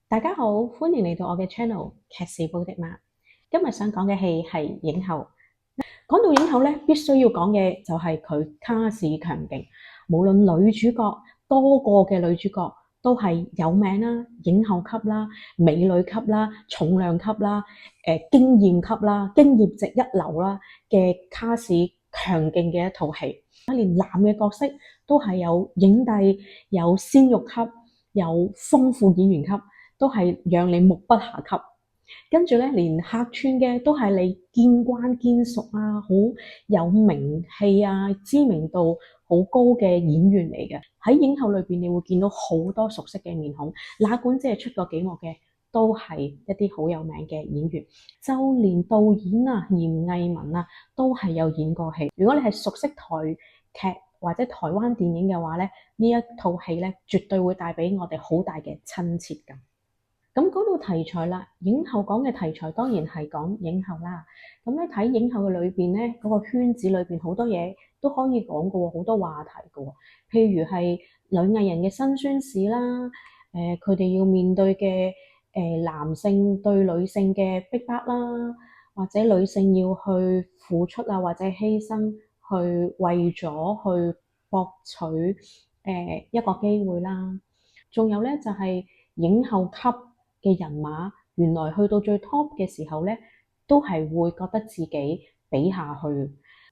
大家好，歡迎嚟到我嘅 channel 劇事寶的媽。今日想講嘅戲係影后。講到影后咧，必須要講嘅就係佢卡士強勁，無論女主角多個嘅女主角都係有名啦，影后級啦、美女級啦、重量級啦、經驗級啦、經驗值一流啦嘅卡士強勁嘅一套戲。連男嘅角色都係有影帝、有鮮肉級、有豐富演員級。都係讓你目不暇給，跟住咧，連客串嘅都係你見慣見熟啊，好有名氣啊，知名度好高嘅演員嚟嘅。喺影后裏邊，你會見到好多熟悉嘅面孔，哪管只係出過幾幕嘅，都係一啲好有名嘅演員。就連導演啊，嚴藝文啊，都係有演過戲。如果你係熟悉台劇或者台灣電影嘅話咧，呢一套戲咧，絕對會帶俾我哋好大嘅親切感。咁講到題材啦，影后講嘅題材當然係講影后啦。咁咧睇影后嘅裏邊咧，嗰個圈子裏邊好多嘢都可以講嘅喎，好多話題嘅喎。譬如係女藝人嘅辛酸史啦，佢哋要面對嘅男性對女性嘅逼迫啦，或者女性要去付出啊，或者犧牲去為咗去博取一個機會啦。仲有咧就係影后級嘅人馬，原來去到最 top 嘅時候咧，都係會覺得自己比下去。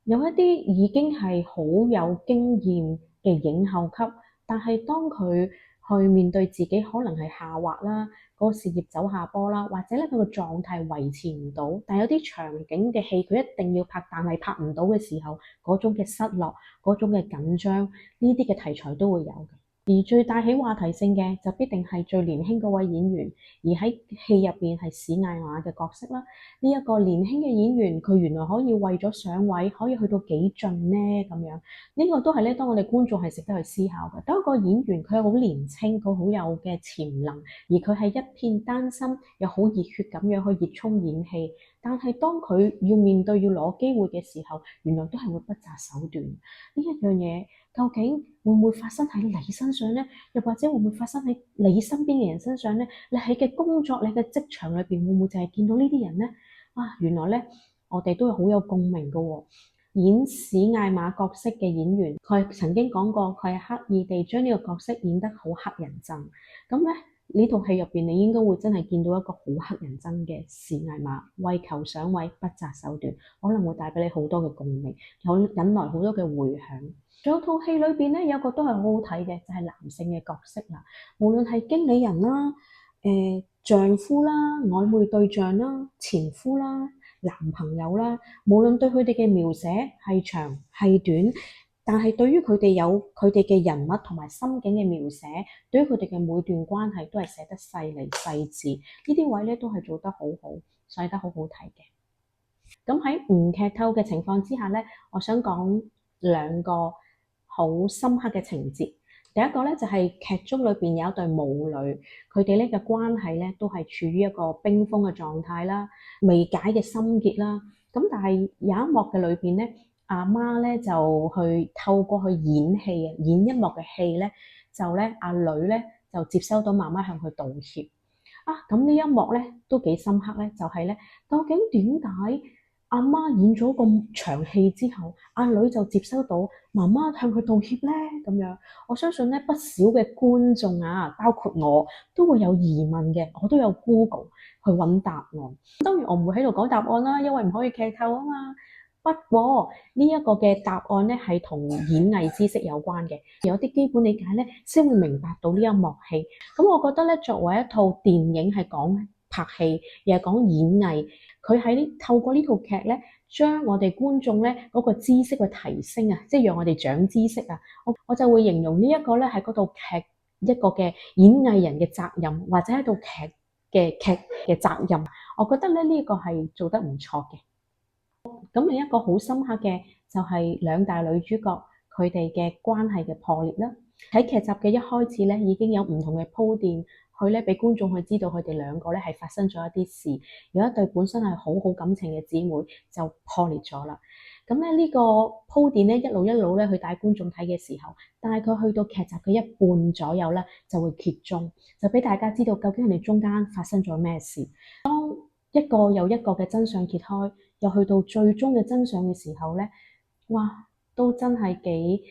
有一啲已經係好有經驗嘅影后級，但係當佢去面對自己可能係下滑啦，嗰個事業走下坡啦，或者咧佢個狀態維持唔到，但有啲場景嘅戲佢一定要拍，但係拍唔到嘅時候，嗰種嘅失落、嗰種嘅緊張，呢啲嘅題材都會有嘅。而最帶起話題性嘅就必定係最年輕嗰位演員，而喺戲入邊係史艾瑪嘅角色啦。呢一個年輕嘅演員，佢原來可以為咗上位，可以去到幾盡呢？咁樣呢個都係咧，當我哋觀眾係值得去思考嘅。當一個演員佢係好年輕，佢好有嘅潛能，而佢係一片丹心，又好熱血咁樣去熱衷演戲。但係當佢要面對要攞機會嘅時候，原來都係會不擇手段。呢一樣嘢究竟會唔會發生喺你身上呢？又或者會唔會發生喺你身邊嘅人身上呢？你喺嘅工作、你嘅職場裏邊會唔會就係見到呢啲人呢？啊，原來咧，我哋都好有共鳴噶喎。演史艾瑪角色嘅演員，佢曾經講過，佢係刻意地將呢個角色演得好黑人憎。咁咧，呢套戲入邊，你應該會真係見到一個好黑人憎嘅史艾瑪，為求上位不擇手段，可能會帶俾你好多嘅共鳴，有引來好多嘅迴響。仲有套戲裏邊咧，有個都係好好睇嘅，就係男性嘅角色啦。無論係經理人啦、丈夫啦、曖昧對象啦、前夫啦、男朋友啦，無論對佢哋嘅描寫係長係短，但係對於佢哋有佢哋嘅人物同埋心境嘅描寫，對於佢哋嘅每段關係都係寫得細膩細緻，呢啲位咧都係做得好好，寫得好好睇嘅。咁喺唔劇透嘅情況之下咧，我想講兩個好深刻嘅情節。第一個咧就係劇中裏邊有一對母女，佢哋咧嘅關係咧都係處於一個冰封嘅狀態啦，未解嘅心結啦。咁但係有一幕嘅裏邊咧，阿媽咧就去透過去演戲啊，演一幕嘅戲咧，就咧阿女咧就接收到媽媽向佢道歉啊。咁呢一幕咧都幾深刻咧，就係咧究竟點解阿媽演咗咁長戲之後，阿女就接收到媽媽向佢道歉咧？咁樣，我相信咧不少嘅觀眾啊，包括我都會有疑問嘅，我都有 Google 去揾答案。當然我唔會喺度講答案啦，因為唔可以劇透啊嘛。不過呢一個嘅答案咧係同演藝知識有關嘅，有啲基本理解咧先會明白到呢一幕戲。咁我覺得咧，作為一套電影係講拍戲，又係講演藝。佢喺透過呢套劇咧，將我哋觀眾咧嗰個知識嘅提升啊，即係讓我哋長知識啊。我就會形容呢一個咧係嗰套劇一個嘅演藝人嘅責任，或者一套劇嘅責任。我覺得咧呢個係做得唔錯嘅。咁另一個好深刻嘅就係兩大女主角佢哋嘅關係嘅破裂啦。喺劇集嘅一開始咧，已經有唔同嘅鋪墊去咧俾觀眾去知道佢哋兩個咧係發生咗一啲事，有一對本身係好好感情嘅姊妹就破裂咗啦。咁咧呢個鋪墊咧一路咧去帶觀眾睇嘅時候，大概去到劇集嘅一半左右咧就會揭盅，就俾大家知道究竟佢哋中間發生咗咩事。當一個又一個嘅真相揭開，又去到最終嘅真相嘅時候咧，哇，都真係幾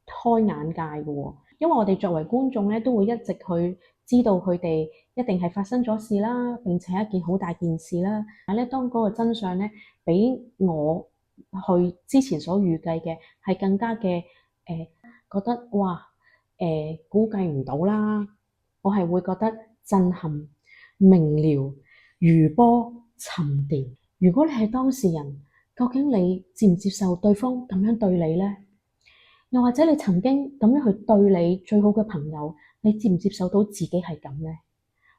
開眼界嘅喎。因為我哋作為觀眾咧，都會一直去知道佢哋一定係發生咗事啦，並且係一件好大件事啦。但係咧，當嗰個真相咧，比我去之前所預計嘅係更加嘅覺得哇估計唔到啦，我係會覺得震撼、明瞭、餘波沉澱。如果你係當事人，究竟你接唔接受對方咁樣對你呢？又或者你曾經咁樣去對你最好嘅朋友，你接唔接受到自己係咁呢？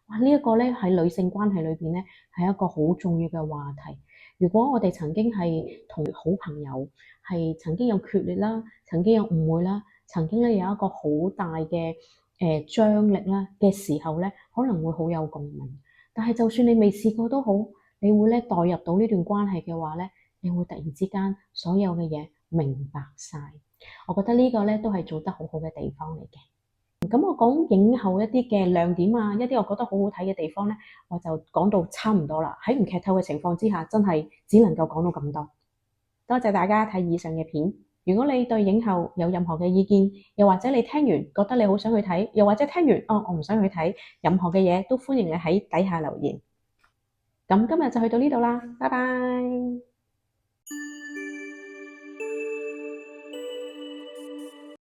哇！呢一個咧喺女性關係裏邊咧係一個好重要嘅話題。如果我哋曾經係同好朋友係曾經有決裂啦，曾經有誤會啦，曾經咧有一個好大嘅張力啦嘅時候咧，可能會好有共鳴。但係就算你未試過都好，你會咧代入到呢段關係嘅話咧，你會突然之間所有嘅嘢明白晒。我覺得呢個咧都係做得好好嘅地方嚟嘅。咁我講影後一啲嘅亮點啊，一啲我覺得好好睇嘅地方咧，我就講到差唔多啦。喺唔劇透嘅情況之下，真係只能夠講到咁多。多謝大家睇以上嘅片。如果你對影後有任何嘅意見，又或者你聽完覺得你好想去睇，又或者聽完我唔想去睇，任何嘅嘢都歡迎你喺底下留言。咁今日就去到呢度啦，拜拜。